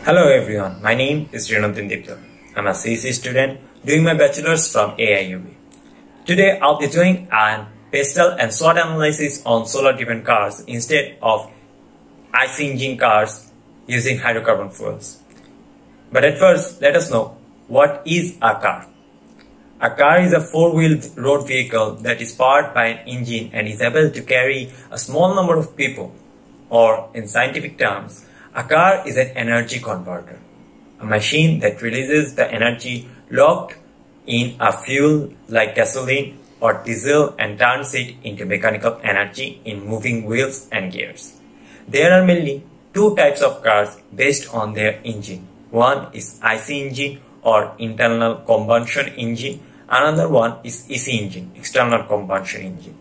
Hello everyone, my name is Renantin Dipta. I'm a CC student doing my bachelor's from AIUB. Today I'll be doing an pastel and SWOT analysis on solar-driven cars instead of IC engine cars using hydrocarbon fuels. But at first, let us know what is a car. A car is a four-wheeled road vehicle that is powered by an engine and is able to carry a small number of people, or in scientific terms, a car is an energy converter, a machine that releases the energy locked in a fuel like gasoline or diesel and turns it into mechanical energy in moving wheels and gears. There are mainly two types of cars based on their engine. One is IC engine or internal combustion engine. Another one is EC engine, external combustion engine.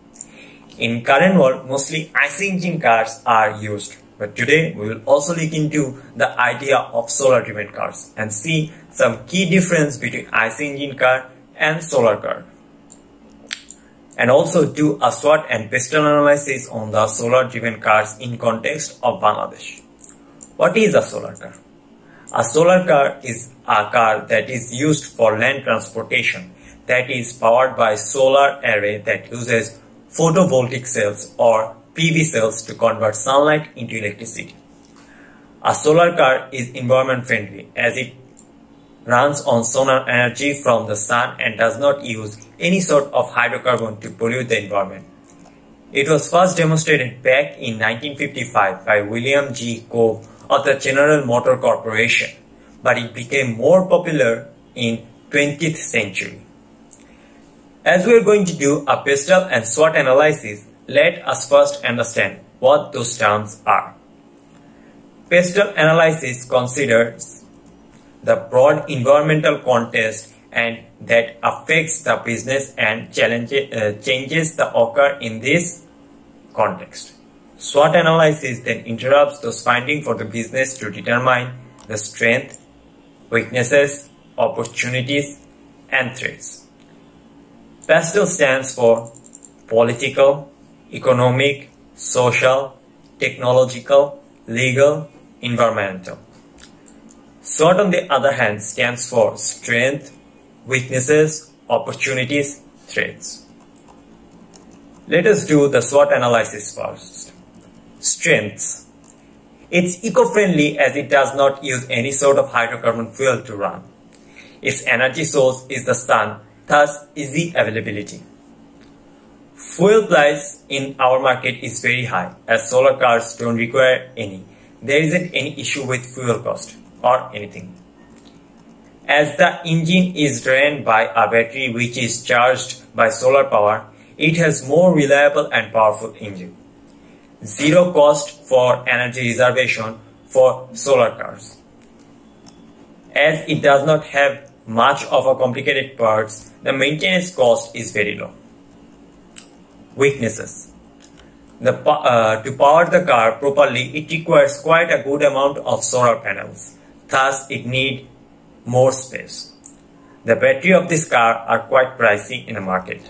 In current world, mostly IC engine cars are used. But today we will also look into the idea of solar-driven cars and see some key difference between IC engine car and solar car. And also do a SWOT and pastel analysis on the solar-driven cars in context of Bangladesh. What is a solar car? A solar car is a car that is used for land transportation, that is powered by solar array that uses photovoltaic cells or PV cells to convert sunlight into electricity. A solar car is environment friendly as it runs on solar energy from the sun and does not use any sort of hydrocarbon to pollute the environment. It was first demonstrated back in 1955 by William G. Cove of the General Motor Corporation, but it became more popular in 20th century. As we are going to do a pastel and SWOT analysis, let us first understand what those terms are. Pastel analysis considers the broad environmental context and that affects the business and changes that occur in this context. SWOT analysis then interrupts those findings for the business to determine the strength, weaknesses, opportunities, and threats. Pastel stands for political, economic, social, technological, legal, environmental. SWOT on the other hand stands for strength, weaknesses, opportunities, threats. Let us do the SWOT analysis first. Strengths. It's eco-friendly as it does not use any sort of hydrocarbon fuel to run. Its energy source is the sun, thus easy availability. Fuel price in our market is very high as solar cars don't require any. There isn't any issue with fuel cost or anything. As the engine is ran by a battery which is charged by solar power, it has more reliable and powerful engine. Zero cost for energy reservation for solar cars. As it does not have much of a complicated parts, the maintenance cost is very low. Weaknesses. To power the car properly, it requires quite a good amount of solar panels. Thus, it needs more space. The battery of this car are quite pricey in the market.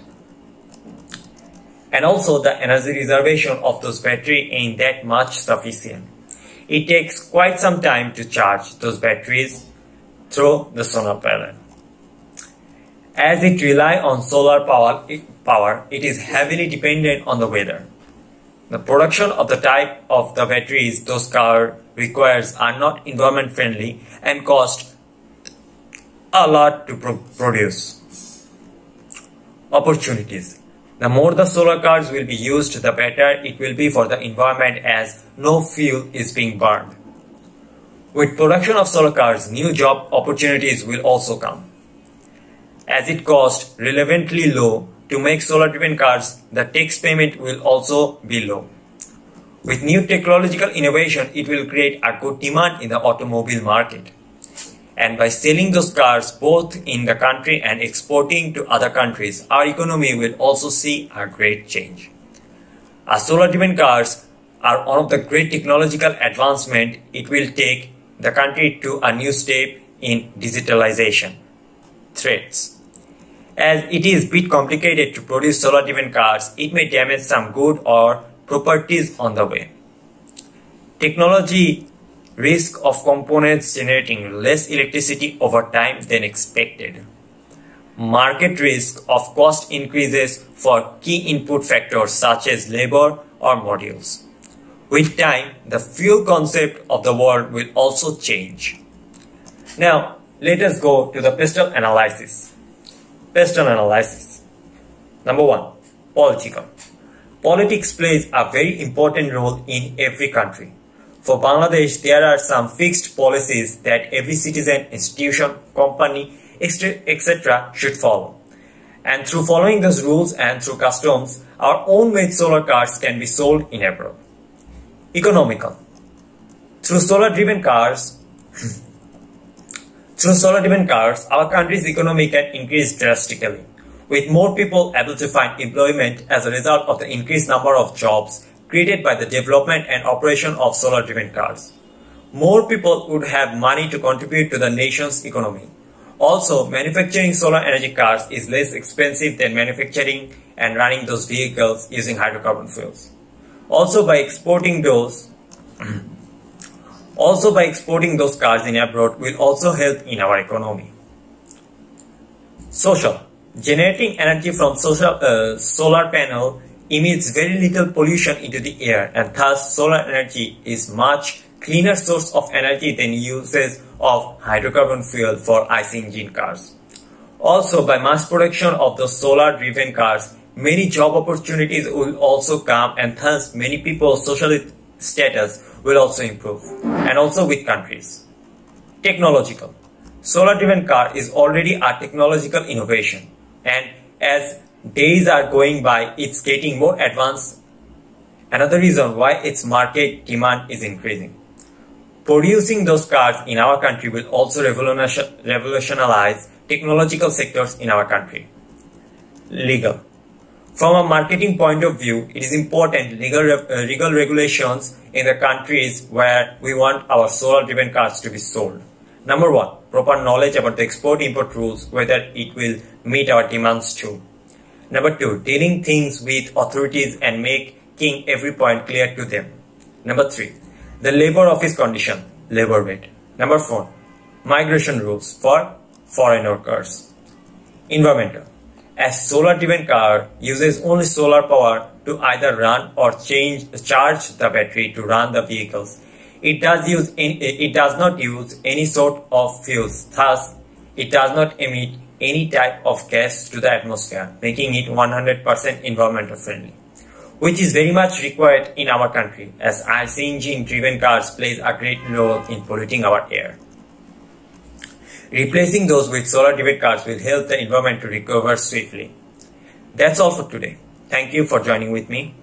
And also, the energy reservation of those batteries ain't that much sufficient. It takes quite some time to charge those batteries through the solar panel. As it relies on solar power, it is heavily dependent on the weather. The production of the type of the batteries those cars requires are not environment friendly and cost a lot to produce. Opportunities. The more the solar cars will be used, the better it will be for the environment as no fuel is being burned. With production of solar cars, new job opportunities will also come. As it costs relevantly low to make solar-driven cars, the tax payment will also be low. With new technological innovation, it will create a good demand in the automobile market. And by selling those cars both in the country and exporting to other countries, our economy will also see a great change. Our solar-driven cars are one of the great technological advancements. It will take the country to a new step in digitalization. Threats. As it is a bit complicated to produce solar-driven cars, it may damage some good or properties on the way. Technology risk of components generating less electricity over time than expected, market risk of cost increases for key input factors such as labor or modules. With time, the fuel concept of the world will also change. Now, let us go to the PESTEL analysis. PESTEL analysis. Number 1. Political. Politics plays a very important role in every country. For Bangladesh, there are some fixed policies that every citizen, institution, company, etc. should follow. And through following those rules and through customs, our own made solar cars can be sold in abroad. Economical. Through solar-driven cars, our country's economy can increase drastically, with more people able to find employment as a result of the increased number of jobs created by the development and operation of solar-driven cars. More people would have money to contribute to the nation's economy. Also, manufacturing solar energy cars is less expensive than manufacturing and running those vehicles using hydrocarbon fuels. Also, by exporting those cars in abroad will also help in our economy. Social. Generating energy from solar panel emits very little pollution into the air, and thus solar energy is much cleaner source of energy than uses of hydrocarbon fuel for IC engine cars. Also, by mass production of the solar-driven cars, many job opportunities will also come, and thus many people's social status will also improve, and also with countries. Technological. Solar-driven car is already a technological innovation, and as days are going by, it's getting more advanced. Another reason why its market demand is increasing. Producing those cars in our country will also revolutionize technological sectors in our country. Legal. From a marketing point of view, it is important legal regulations in the countries where we want our solar-driven cars to be sold. Number 1. Proper knowledge about the export-import rules, whether it will meet our demands too. Number 2. Dealing things with authorities and making every point clear to them. Number 3. The labor office condition, labor rate. Number 4. Migration rules for foreign workers. Environmental. As solar-driven car uses only solar power to either run or charge the battery to run the vehicles, it does not use any sort of fuels. Thus, it does not emit any type of gas to the atmosphere, making it 100% environmental friendly, which is very much required in our country, as IC engine-driven cars plays a great role in polluting our air. Replacing those with solar-driven cars will help the environment to recover swiftly. That's all for today. Thank you for joining with me.